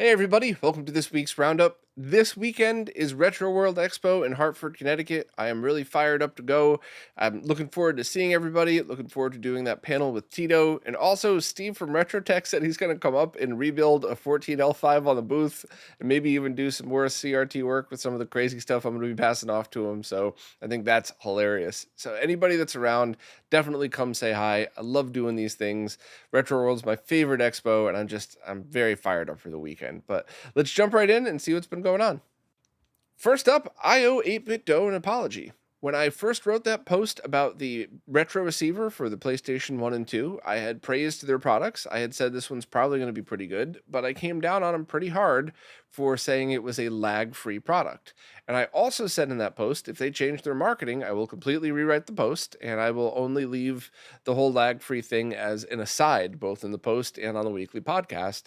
Hey everybody, welcome to this week's Roundup. This weekend is Retro World Expo in Hartford, Connecticut. I am really fired up to go. I'm looking forward to seeing everybody, looking forward to doing that panel with Tito, and also Steve from RetroTech said he's going to come up and rebuild a 14L5 on the booth and maybe even do some more CRT work with some of the crazy stuff I'm going to be passing off to him. So I think that's hilarious. So anybody that's around, definitely come say hi. I love doing these things. Retro World's my favorite expo, and I'm very fired up for the weekend. But let's jump right in and see what's been going on. First up, I owe 8-Bit Doe an apology. When I first wrote that post about the retro receiver for the PlayStation 1 and 2, I had praised their products. I had said this one's probably going to be pretty good, but I came down on them pretty hard for saying it was a lag-free product. And I also said in that post, if they change their marketing, I will completely rewrite the post, and I will only leave the whole lag-free thing as an aside, both in the post and on the weekly podcast.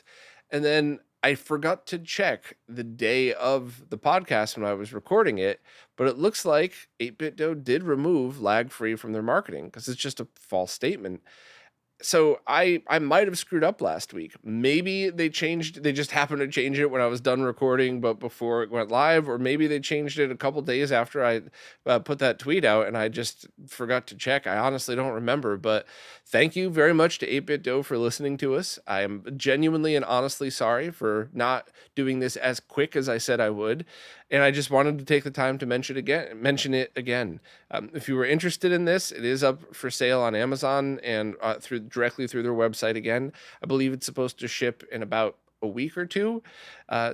And then I forgot to check the day of the podcast when I was recording it, but it looks like 8-Bit Doe did remove lag free from their marketing because it's just a false statement. So I might have screwed up last week. Maybe they just happened to change it when I was done recording, but before it went live, or maybe they changed it a couple days after I put that tweet out and I just forgot to check. I honestly don't remember, but thank you very much to 8-Bit Doe for listening to us. I am genuinely and honestly sorry for not doing this as quick as I said I would. And I just wanted to take the time to mention it again. If you were interested in this, it is up for sale on Amazon and directly through their website again. I believe it's supposed to ship in about a week or two.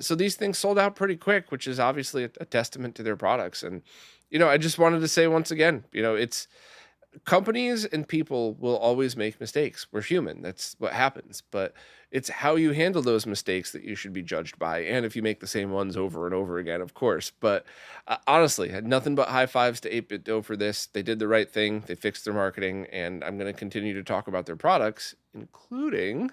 So these things sold out pretty quick, which is obviously a testament to their products. And, I just wanted to say once again, it's companies and people will always make mistakes. We're human. That's what happens. But it's how you handle those mistakes that you should be judged by. And if you make the same ones over and over again, of course. But honestly, had nothing but high fives to 8-Bit Doe for this. They did the right thing. They fixed their marketing. And I'm going to continue to talk about their products, including...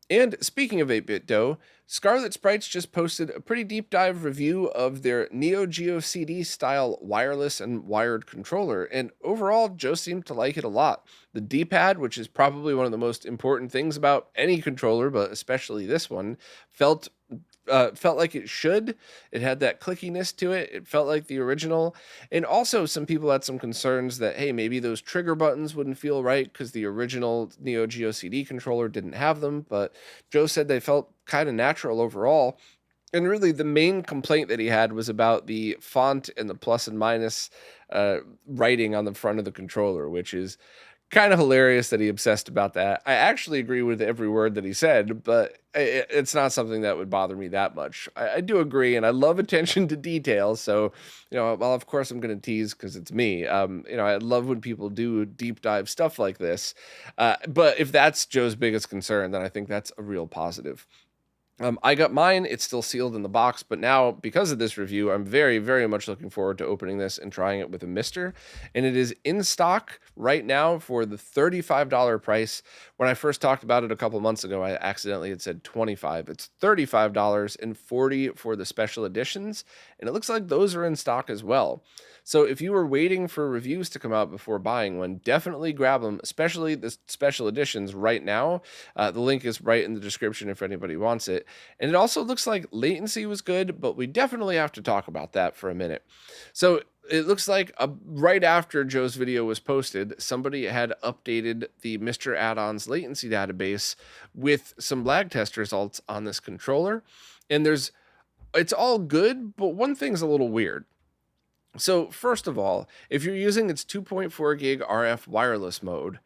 And speaking of 8-Bit Doe, Scarlet Sprites just posted a pretty deep dive review of their Neo Geo CD-style wireless and wired controller, and overall, Joe seemed to like it a lot. The D-pad, which is probably one of the most important things about any controller, but especially this one, felt like it should. It had that clickiness to it. It felt like the original. And also, some people had some concerns that, hey, maybe those trigger buttons wouldn't feel right because the original Neo Geo CD controller didn't have them. But Joe said they felt kind of natural overall. And really, the main complaint that he had was about the font and the plus and minus writing on the front of the controller, which is kind of hilarious that he obsessed about that. I actually agree with every word that he said, but it's not something that would bother me that much. I do agree, and I love attention to detail. So, well, of course I'm going to tease because it's me. I love when people do deep dive stuff like this. But if that's Joe's biggest concern, then I think that's a real positive. I got mine. It's still sealed in the box, but now because of this review, I'm very, very much looking forward to opening this and trying it with a Mister. And it is in stock right now for the $35 price. When I first talked about it a couple months ago, I accidentally had said $25. It's $35 and $40 for the special editions, and it looks like those are in stock as well. So if you were waiting for reviews to come out before buying one, definitely grab them, especially the special editions right now. The link is right in the description if anybody wants it. And it also looks like latency was good, but we definitely have to talk about that for a minute. So it looks like right after Joe's video was posted, somebody had updated the Mr. Add-ons latency database with some lag test results on this controller. And it's all good, but one thing's a little weird. So first of all, if you're using its 2.4 gig RF wireless mode,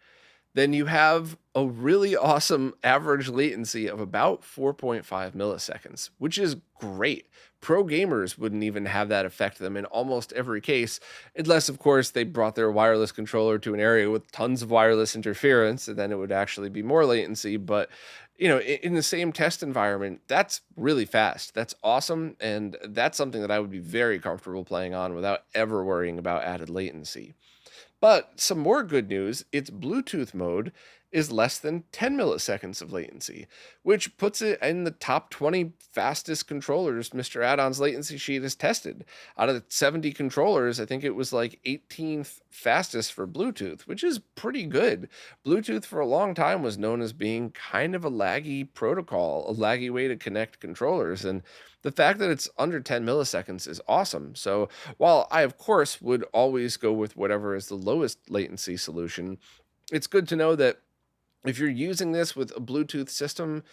then you have a really awesome average latency of about 4.5 milliseconds, which is great. Pro gamers wouldn't even have that affect them in almost every case, unless, of course, they brought their wireless controller to an area with tons of wireless interference, and then it would actually be more latency. But, in the same test environment, that's really fast. That's awesome, and that's something that I would be very comfortable playing on without ever worrying about added latency. But some more good news, its Bluetooth mode is less than 10 milliseconds of latency, which puts it in the top 20 fastest controllers Mr. Addon's latency sheet has tested. Out of the 70 controllers, I think it was like 18th fastest for Bluetooth, which is pretty good. Bluetooth for a long time was known as being kind of a laggy protocol, a laggy way to connect controllers. And the fact that it's under 10 milliseconds is awesome. So while I, of course, would always go with whatever is the lowest latency solution, it's good to know that if you're using this with a Bluetooth system,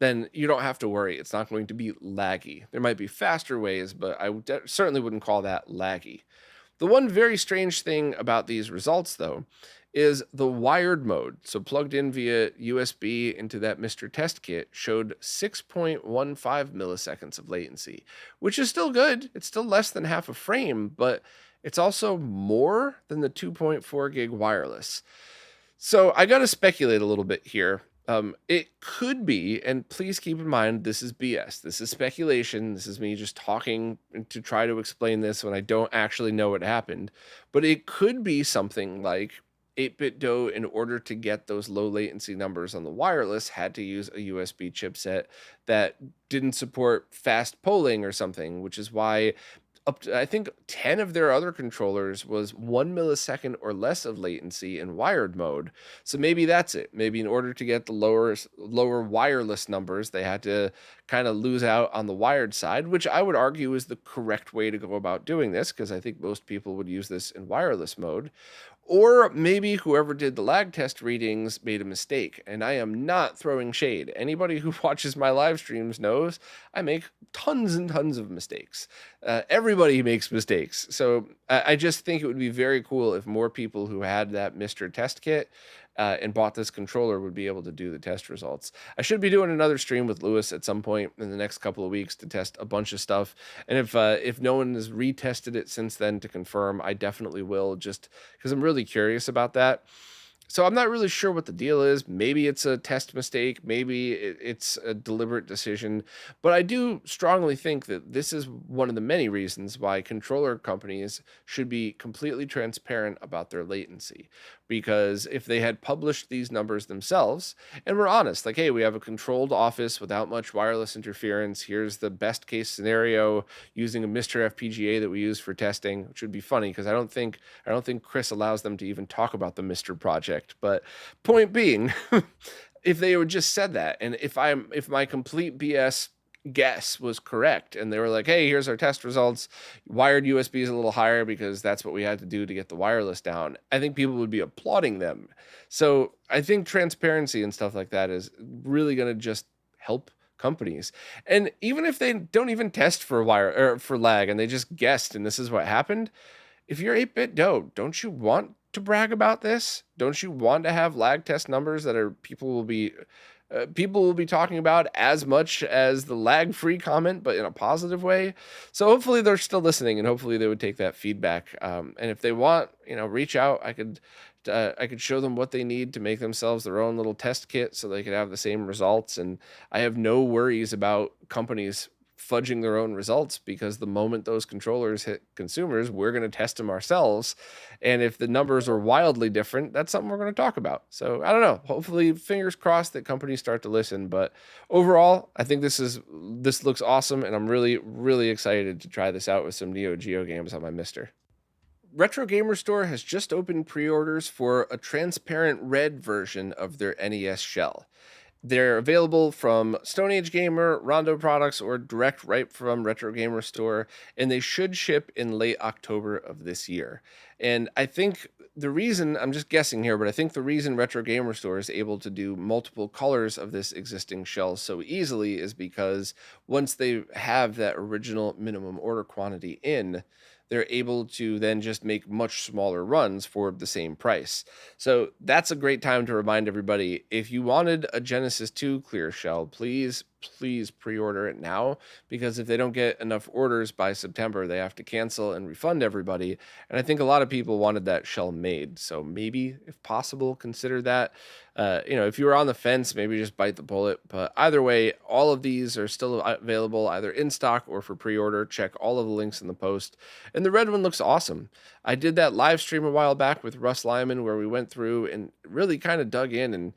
then you don't have to worry. It's not going to be laggy. There might be faster ways, but certainly wouldn't call that laggy. The one very strange thing about these results, though, is the wired mode. So plugged in via USB into that Mr. Test Kit showed 6.15 milliseconds of latency, which is still good. It's still less than half a frame, but it's also more than the 2.4 gig wireless. So I got to speculate a little bit here. It could be, and please keep in mind, this is BS. This is speculation. This is me just talking to try to explain this when I don't actually know what happened. But it could be something like 8BitDo, in order to get those low latency numbers on the wireless, had to use a USB chipset that didn't support fast polling or something, which is why up to, I think, 10 of their other controllers was 1 millisecond or less of latency in wired mode. So maybe that's it. Maybe in order to get the lower wireless numbers, they had to kind of lose out on the wired side, which I would argue is the correct way to go about doing this, because I think most people would use this in wireless mode. Or maybe whoever did the lag test readings made a mistake, and I am not throwing shade. Anybody who watches my live streams knows I make tons and tons of mistakes. Everybody makes mistakes. So I just think it would be very cool if more people who had that Mr. Test Kit and bought this controller would be able to do the test results. I should be doing another stream with Lewis at some point in the next couple of weeks to test a bunch of stuff. And if no one has retested it since then to confirm, I definitely will, just because I'm really curious about that. So I'm not really sure what the deal is. Maybe it's a test mistake. Maybe it's a deliberate decision. But I do strongly think that this is one of the many reasons why controller companies should be completely transparent about their latency. Because if they had published these numbers themselves and were honest, like, hey, we have a controlled office without much wireless interference. Here's the best case scenario using a Mr. FPGA that we use for testing, which would be funny because I don't think Chris allows them to even talk about the Mr. project. But point being, if they would just said that, and if my complete BS guess was correct and they were like, hey, here's our test results, wired USB is a little higher because that's what we had to do to get the wireless down, I think people would be applauding them. So I think transparency and stuff like that is really going to just help companies. And even if they don't even test for wire or for lag and they just guessed and this is what happened, if you're 8BitDo, don't you want to brag about this? Don't you want to have lag test numbers that are people will be talking about as much as the lag free comment, but in a positive way? So hopefully they're still listening, and hopefully they would take that feedback. And if they want, reach out. I could show them what they need to make themselves their own little test kit so they could have the same results. And I have no worries about companies fudging their own results, because the moment those controllers hit consumers, we're going to test them ourselves. And if the numbers are wildly different, that's something we're going to talk about. So I don't know, hopefully fingers crossed that companies start to listen. But overall, I think this looks awesome. And I'm really, really excited to try this out with some Neo Geo games on my Mister. Retro Gamer Store has just opened pre-orders for a transparent red version of their NES Shell. They're available from Stone Age Gamer, Roundup products, or direct right from Retro Gamer Store, and they should ship in late October of this year. And I think the reason, I'm just guessing here, but I think the reason Retro Gamer Store is able to do multiple colors of this existing shell so easily is because once they have that original minimum order quantity in, they're able to then just make much smaller runs for the same price. So that's a great time to remind everybody, if you wanted a Genesis 2 clear shell, please please pre-order it now, because if they don't get enough orders by September, they have to cancel and refund everybody. And I think a lot of people wanted that shell made. So maybe, if possible, consider that. If you were on the fence, maybe just bite the bullet. But either way, all of these are still available either in stock or for pre-order. Check all of the links in the post. And the red one looks awesome. I did that live stream a while back with Russ Lyman where we went through and really kind of dug in and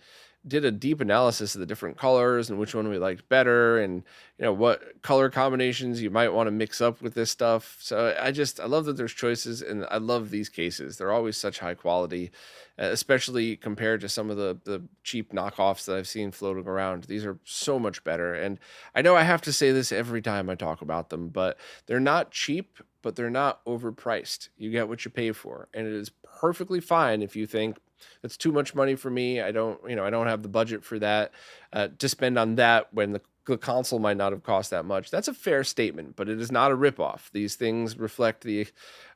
did a deep analysis of the different colors and which one we liked better, and what color combinations you might want to mix up with this stuff. So I love that there's choices, and I love these cases. They're always such high quality, especially compared to some of the cheap knockoffs that I've seen floating around. These are so much better, and I know I have to say this every time I talk about them, but they're not cheap, but they're not overpriced. You get what you pay for, and it is perfectly fine if you think that's too much money for me. I don't have the budget for that, to spend on that when the console might not have cost that much. That's a fair statement, but it is not a ripoff. These things reflect the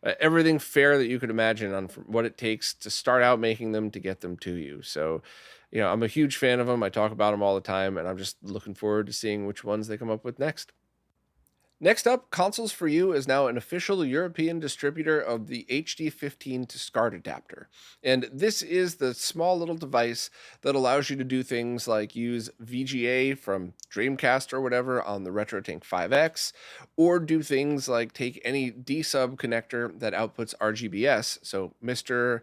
everything fair that you could imagine on what it takes to start out making them to get them to you. So, I'm a huge fan of them. I talk about them all the time, and I'm just looking forward to seeing which ones they come up with next. Next up, Consoles for You is now an official European distributor of the HD15 to SCART adapter. And this is the small little device that allows you to do things like use VGA from Dreamcast or whatever on the RetroTink 5X, or do things like take any D-sub connector that outputs RGBS, so Mr.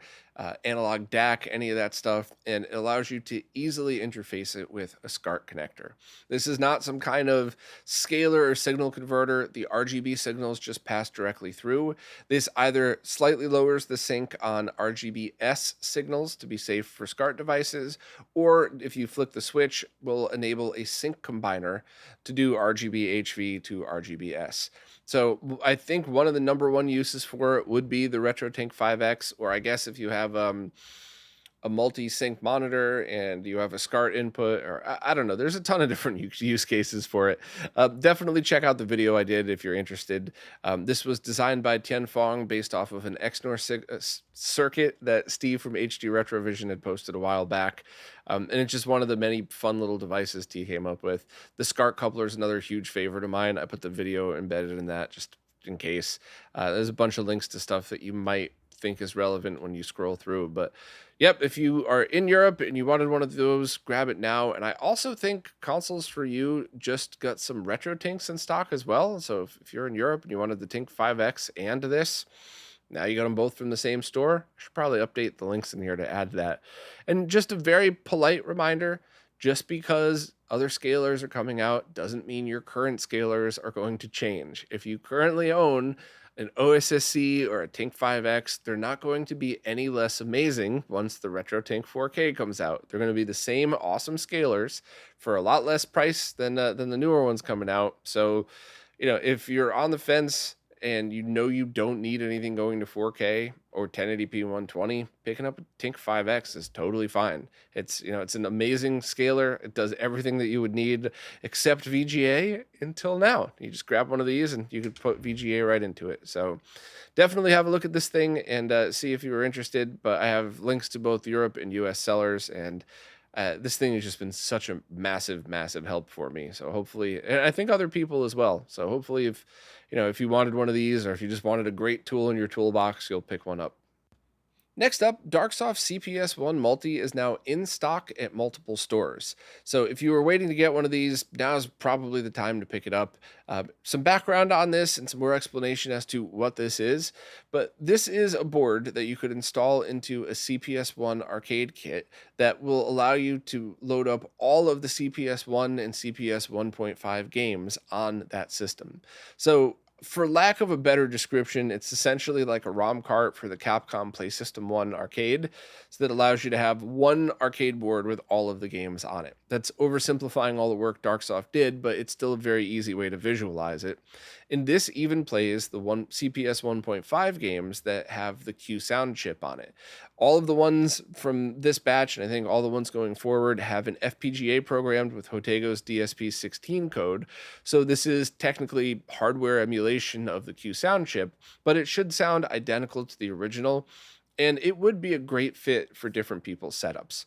Analog DAC, any of that stuff, and it allows you to easily interface it with a SCART connector. This is not some kind of scaler or signal converter. The RGB signals just pass directly through. This either slightly lowers the sync on RGBS signals to be safe for SCART devices, or if you flick the switch, will enable a sync combiner to do RGB HV to RGBS. So I think one of the number one uses for it would be the RetroTink 5X, or I guess if you have a multi-sync monitor and you have a SCART input, or I don't know. There's a ton of different use cases for it. Definitely check out the video I did if you're interested. This was designed by Tian Fong based off of an XNOR circuit that Steve from HD Retrovision had posted a while back. And it's just one of the many fun little devices T came up with. The SCART coupler is another huge favorite of mine. I put the video embedded in that just in case. There's a bunch of links to stuff that you might think is relevant when you scroll through. But yep, if you are in Europe and you wanted one of those, grab it now. And I also think Consoles for You just got some RetroTinks in stock as well. So if you're in Europe and you wanted the Tink 5X and this, now you got them both from the same store. I should probably update the links in here to add that. And just a very polite reminder, just because other scalers are coming out doesn't mean your current scalers are going to change. If you currently own an OSSC or a Tink 5X, they're not going to be any less amazing once the RetroTink 4K comes out. They're going to be the same awesome scalers for a lot less price than the newer ones coming out. So, if you're on the fence and you don't need anything going to 4K or 1080p 120, picking up a Tink 5X is totally fine. It's an amazing scaler. It does everything that you would need except VGA until now. You just grab one of these and you could put VGA right into it. So definitely have a look at this thing and see if you were interested. But I have links to both Europe and US sellers, and this thing has just been such a massive, massive help for me. So hopefully, and I think other people as well. So hopefully if you wanted one of these, or if you just wanted a great tool in your toolbox, you'll pick one up. Next up, Darksoft CPS1 Multi is now in stock at multiple stores. So if you were waiting to get one of these, now is probably the time to pick it up. Some background on this and some more explanation as to what this is. But this is a board that you could install into a CPS1 arcade kit that will allow you to load up all of the CPS1 and CPS 1.5 games on that system. So for lack of a better description, it's essentially like a ROM cart for the Capcom Play System 1 arcade, so that allows you to have one arcade board with all of the games on it. That's oversimplifying all the work Darksoft did, but it's still a very easy way to visualize it. And this even plays the CPS 1.5 games that have the Q sound chip on it. All of the ones from this batch, and I think all the ones going forward, have an FPGA programmed with Hotego's DSP16 code. So this is technically hardware emulation of the Q sound chip, but it should sound identical to the original, and it would be a great fit for different people's setups.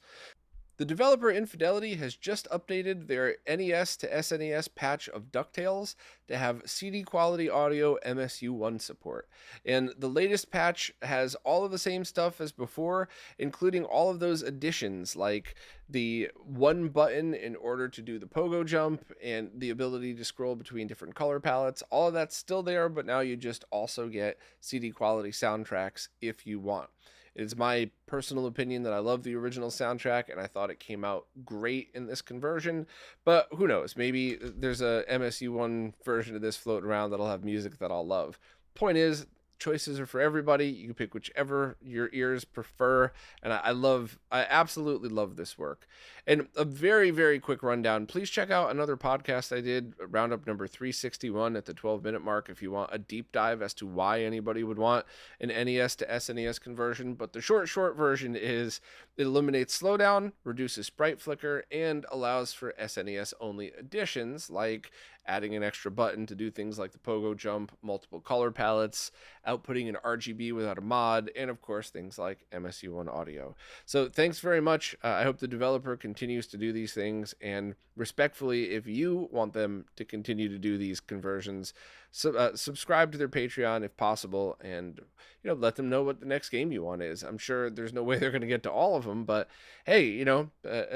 The developer Infidelity has just updated their NES to SNES patch of DuckTales to have CD quality audio MSU1 support. And the latest patch has all of the same stuff as before, including all of those additions like the one button in order to do the pogo jump and the ability to scroll between different color palettes. All of that's still there, but now you just also get CD quality soundtracks if you want. It's my personal opinion that I love the original soundtrack and I thought it came out great in this conversion, but who knows? Maybe there's a MSU1 version of this floating around that'll have music that I'll love. Point is, choices are for everybody. You can pick whichever your ears prefer, and I absolutely love this work. And a very, very quick rundown. Please check out another podcast I did, Roundup number 361 at the 12-minute mark, if you want a deep dive as to why anybody would want an NES to SNES conversion. But the short version is it eliminates slowdown, reduces sprite flicker, and allows for SNES only additions like adding an extra button to do things like the pogo jump, multiple color palettes, outputting an RGB without a mod, and of course things like MSU1 audio. So thanks very much. I hope the developer continues to do these things, and respectfully, if you want them to continue to do these conversions, subscribe to their Patreon if possible, and let them know what the next game you want is. I'm sure there's no way they're going to get to all of them, but hey,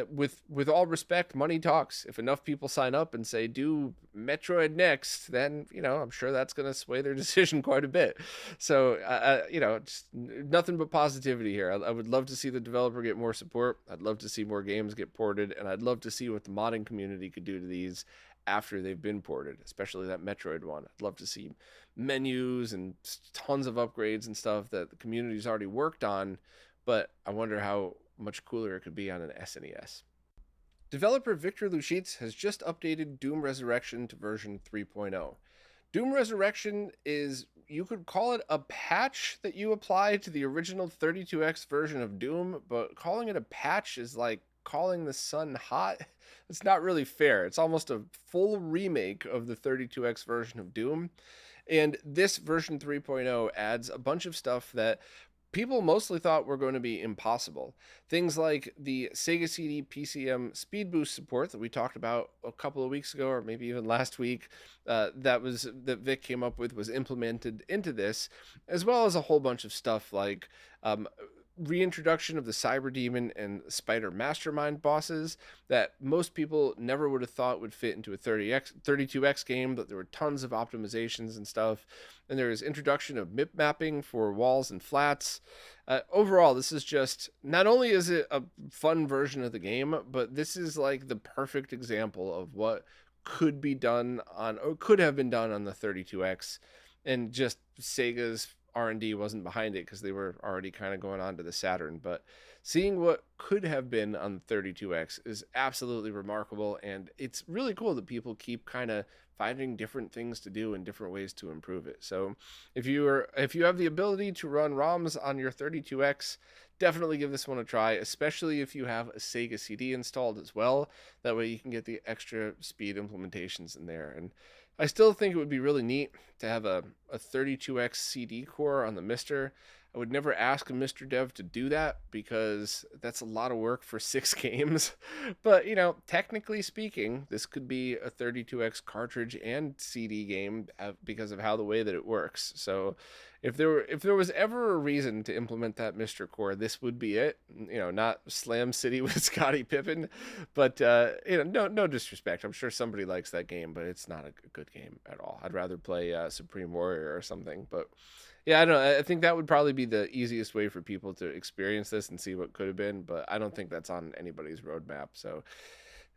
with all respect, money talks. If enough people sign up and say do Metroid next, then I'm sure that's going to sway their decision quite a bit. So just nothing but positivity here. I would love to see the developer get more support. I'd love to see more games get ported, and I'd love to see what the modding community could do to these after they've been ported, especially that Metroid one. I'd love to see menus and tons of upgrades and stuff that the community's already worked on, but I wonder how much cooler it could be on an SNES. Developer Victor Luschitz has just updated Doom Resurrection to version 3.0. Doom Resurrection is, you could call it a patch that you apply to the original 32X version of Doom, but calling it a patch is like calling the sun hot. It's not really fair. It's almost a full remake of the 32X version of Doom. And this version 3.0 adds a bunch of stuff that people mostly thought were going to be impossible. Things like the Sega CD PCM speed boost support that we talked about a couple of weeks ago, or maybe even last week, that Vic came up with, was implemented into this, as well as a whole bunch of stuff like reintroduction of the Cyber Demon and Spider Mastermind bosses that most people never would have thought would fit into a 32X game, but there were tons of optimizations and stuff. And there is introduction of MIP mapping for walls and flats. Overall, this is just, not only is it a fun version of the game, but this is like the perfect example of what could be done on, or could have been done on the 32X, and just Sega's R&D wasn't behind it because they were already kind of going on to the Saturn. But seeing what could have been on the 32X is absolutely remarkable, and it's really cool that people keep kind of finding different things to do and different ways to improve it. So if you have the ability to run ROMs on your 32X, definitely give this one a try, especially if you have a Sega CD installed as well. That way you can get the extra speed implementations in there. And I still think it would be really neat to have a 32X CD core on the Mister. I would never ask a Mr. Dev to do that because that's a lot of work for 6 games. But, technically speaking, this could be a 32X cartridge and CD game because of how the way that it works. So if there was ever a reason to implement that Mr. Core, this would be it. Not Slam City with Scottie Pippen, but no disrespect. I'm sure somebody likes that game, but it's not a good game at all. I'd rather play Supreme Warrior or something. But yeah, I don't know. I think that would probably be the easiest way for people to experience this and see what could have been, but I don't think that's on anybody's roadmap. So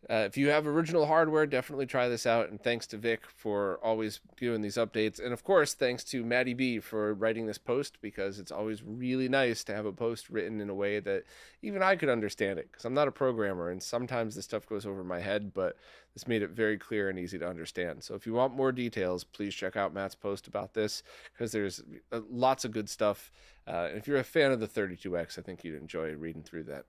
if you have original hardware, definitely try this out. And thanks to Vic for always doing these updates. And of course, thanks to Maddie B for writing this post, because it's always really nice to have a post written in a way that even I could understand it, because I'm not a programmer and sometimes this stuff goes over my head, but this made it very clear and easy to understand. So if you want more details, please check out Matt's post about this, because there's lots of good stuff. And if you're a fan of the 32X, I think you'd enjoy reading through that.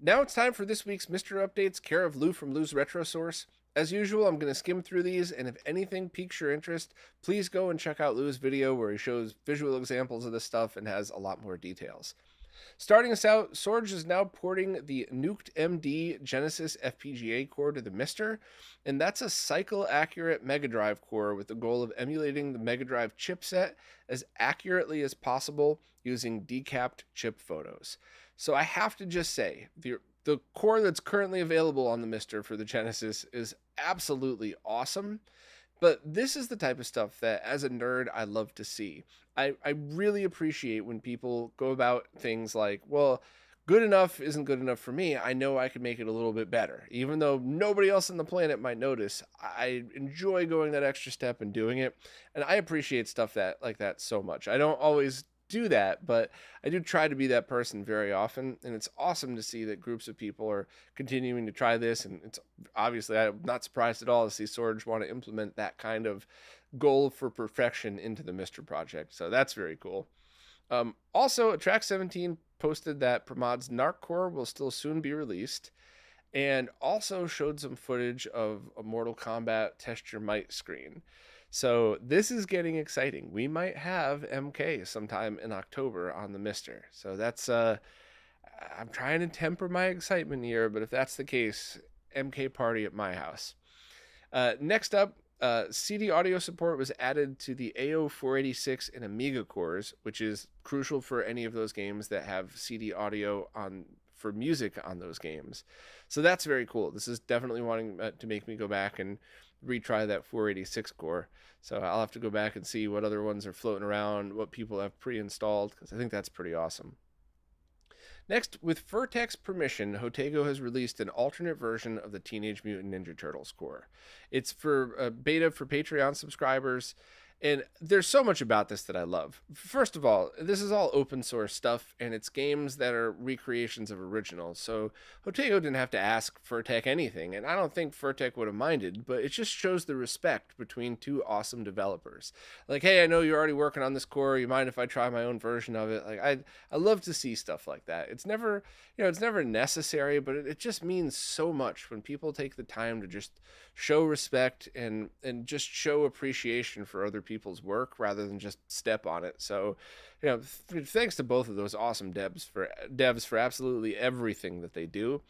Now it's time for this week's Mr. Updates, care of Lou from Lou's Retro Source. As usual, I'm going to skim through these, and if anything piques your interest, please go and check out Lou's video where he shows visual examples of this stuff and has a lot more details. Starting us out, Sorge is now porting the Nuked MD Genesis FPGA core to the Mister, and that's a cycle accurate Mega Drive core with the goal of emulating the Mega Drive chipset as accurately as possible using decapped chip photos. So I have to just say, the core that's currently available on the Mister for the Genesis is absolutely awesome. But this is the type of stuff that, as a nerd, I love to see. I really appreciate when people go about things like, well, good enough isn't good enough for me. I know I could make it a little bit better. Even though nobody else on the planet might notice, I enjoy going that extra step and doing it. And I appreciate stuff that like that so much. I don't always do that, but I do try to be that person very often. And it's awesome to see that groups of people are continuing to try this. And it's obviously, I'm not surprised at all to see Sorge want to implement that kind of goal for perfection into the Mister project. So that's very cool. Also, Track 17 posted that Pramod's Narc Core will still soon be released, and also showed some footage of a Mortal Kombat Test Your Might screen. So this is getting exciting. We might have MK sometime in October on the Mister. So that's I'm trying to temper my excitement here, but if that's the case, MK party at my house. Next up, CD audio support was added to the AO486 and Amiga cores, which is crucial for any of those games that have CD audio on for music on those games. So that's very cool. This is definitely wanting to make me go back and retry that 486 core. So I'll have to go back and see what other ones are floating around, what people have pre-installed, because I think that's pretty awesome. Next, with Vertex permission, Hotego has released an alternate version of the Teenage Mutant Ninja Turtles core. It's for beta for Patreon subscribers, and there's so much about this that I love. First of all, this is all open source stuff, and it's games that are recreations of originals. So Hotego didn't have to ask Furtek anything, and I don't think Furtek would have minded, but it just shows the respect between two awesome developers. Like, hey, I know you're already working on this core. You mind if I try my own version of it? Like, I love to see stuff like that. It's never, it's never necessary, but it just means so much when people take the time to just show respect and just show appreciation for other people's work rather than just step on it. So, thanks to both of those awesome devs for absolutely everything that they do.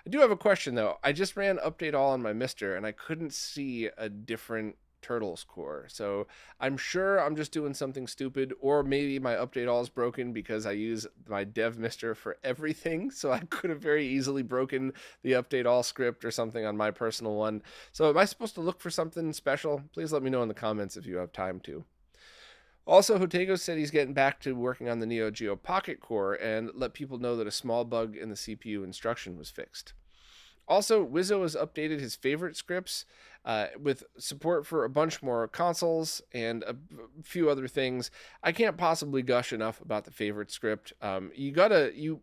I do have a question though. I just ran update all on my Mister and I couldn't see a different Turtles core. So I'm sure I'm just doing something stupid, or maybe my update all is broken because I use my dev Mister for everything. So I could have very easily broken the update all script or something on my personal one. So am I supposed to look for something special? Please let me know in the comments if you have time to. Also, Hotego said he's getting back to working on the Neo Geo Pocket core and let people know that a small bug in the CPU instruction was fixed. Also, Wizzo has updated his favorite scripts with support for a bunch more consoles and a few other things. I can't possibly gush enough about the favorite script. You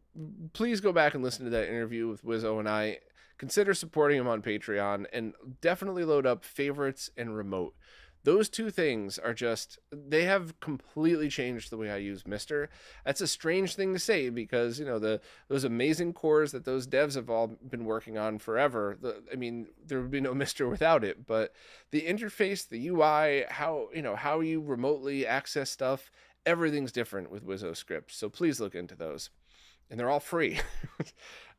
please go back and listen to that interview with Wizzo and I. Consider supporting him on Patreon and definitely load up favorites and remote. Those two things are just, they have completely changed the way I use Mister. That's a strange thing to say because, those amazing cores that those devs have all been working on forever. There would be no Mister without it, but the interface, the UI, how you remotely access stuff, everything's different with Wizzo scripts. So please look into those. And they're all free.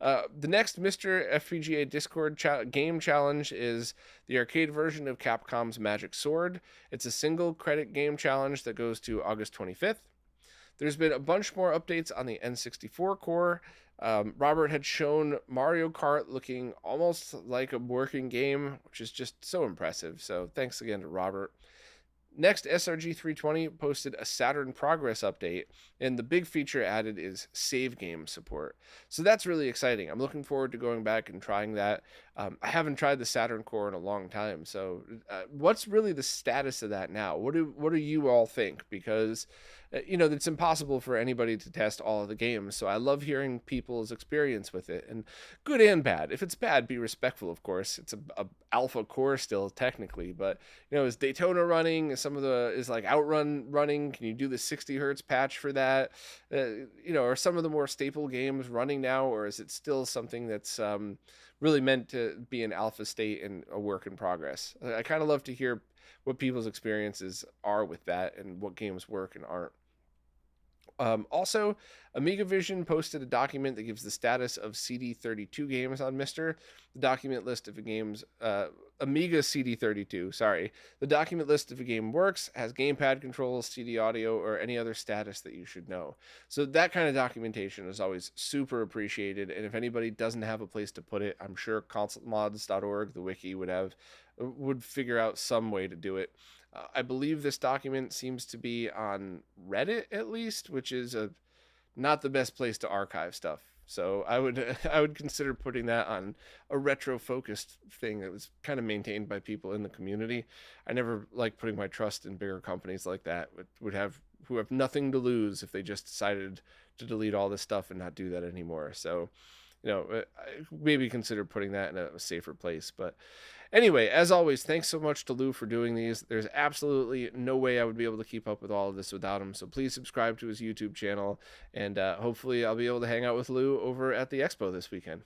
The next Mr. FPGA Discord game challenge is the arcade version of Capcom's Magic Sword. It's a single credit game challenge that goes to August 25th. There's been a bunch more updates on the N64 core. Robert had shown Mario Kart looking almost like a working game, which is just so impressive. So thanks again to Robert. Next, SRG320 posted a Saturn Progress update, and the big feature added is save game support. So that's really exciting. I'm looking forward to going back and trying that. I haven't tried the Saturn core in a long time. So what's really the status of that now? What do you all think? Because it's impossible for anybody to test all of the games. So I love hearing people's experience with it, and good and bad. If it's bad, be respectful, of course. It's a alpha core still technically, but is Daytona running? Is like Outrun running? Can you do the 60 hertz patch for that? Are some of the more staple games running now, or is it still something that's really meant to be an alpha state and a work in progress? I kind of love to hear what people's experiences are with that and what games work and aren't. Also, Amiga Vision posted a document that gives the status of CD32 games on Mister. The document list of games, Amiga CD32, sorry. The document list if a game works, has gamepad controls, CD audio, or any other status that you should know. So that kind of documentation is always super appreciated. And if anybody doesn't have a place to put it, I'm sure consolemods.org, the wiki, would figure out some way to do it. I believe this document seems to be on Reddit at least, which is not the best place to archive stuff. So I would I would consider putting that on a retro focused thing that was kind of maintained by people in the community. I never like putting my trust in bigger companies like that would have who have nothing to lose if they just decided to delete all this stuff and not do that anymore. So maybe consider putting that in a safer place. But anyway, as always, thanks so much to Lou for doing these. There's absolutely no way I would be able to keep up with all of this without him. So please subscribe to his YouTube channel, and hopefully I'll be able to hang out with Lou over at the expo this weekend.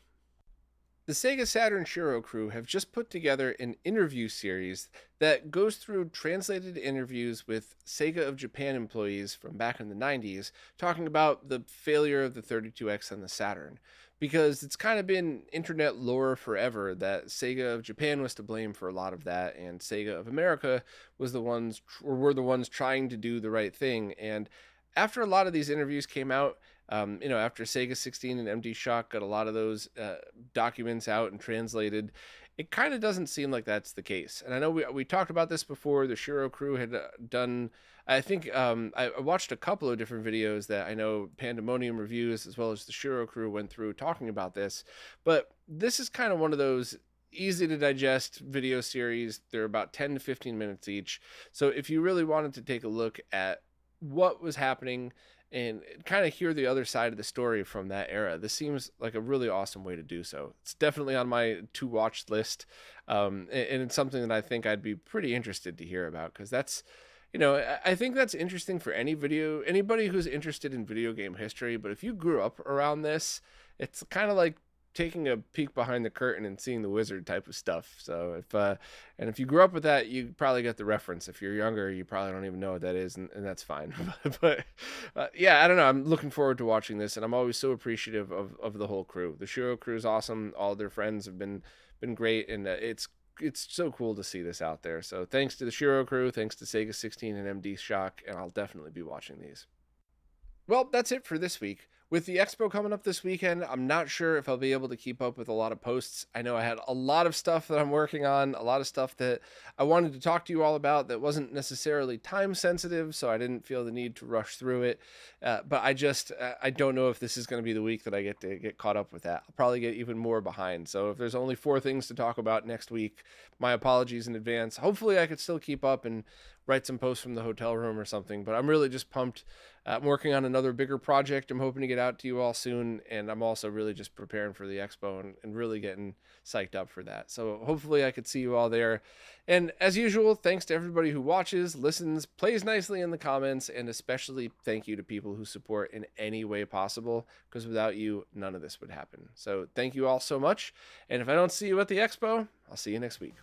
The Sega Saturn Shiro crew have just put together an interview series that goes through translated interviews with Sega of Japan employees from back in the 90s talking about the failure of the 32X and the Saturn. Because it's kind of been internet lore forever that Sega of Japan was to blame for a lot of that, and Sega of America were the ones trying to do the right thing. And after a lot of these interviews came out, after Sega 16 and MD Shock got a lot of those documents out and translated, it kind of doesn't seem like that's the case. And I know we talked about this before. The Shiro crew had done, I think, I watched a couple of different videos that I know Pandemonium Reviews as well as the Shiro crew went through talking about this. But this is kind of one of those easy to digest video series. They're about 10 to 15 minutes each. So if you really wanted to take a look at what was happening and kind of hear the other side of the story from that era, this seems like a really awesome way to do so. It's definitely on my to watch list, and it's something that I think I'd be pretty interested to hear about, because that's, I think that's interesting for anybody who's interested in video game history. But if you grew up around this, it's kind of like taking a peek behind the curtain and seeing the wizard type of stuff. So if you grew up with that, you probably get the reference. If you're younger, you probably don't even know what that is, and that's fine. But yeah, I don't know. I'm looking forward to watching this, and I'm always so appreciative of the whole crew. The Shiro crew is awesome. All their friends have been great, and it's so cool to see this out there. So thanks to the Shiro crew, thanks to Sega 16 and MD Shock, and I'll definitely be watching these. Well, that's it for this week. With the expo coming up this weekend, I'm not sure if I'll be able to keep up with a lot of posts. I know I had a lot of stuff that I'm working on, a lot of stuff that I wanted to talk to you all about that wasn't necessarily time sensitive, so I didn't feel the need to rush through it. But I don't know if this is going to be the week that I get to get caught up with that. I'll probably get even more behind. So if there's only 4 things to talk about next week, my apologies in advance. Hopefully I could still keep up and write some posts from the hotel room or something, but I'm really just pumped. I'm working on another bigger project I'm hoping to get out to you all soon, and I'm also really just preparing for the expo and really getting psyched up for that. So hopefully I could see you all there. And as usual, thanks to everybody who watches, listens, plays nicely in the comments, and especially thank you to people who support in any way possible, because without you, none of this would happen. So thank you all so much, and if I don't see you at the expo, I'll see you next week.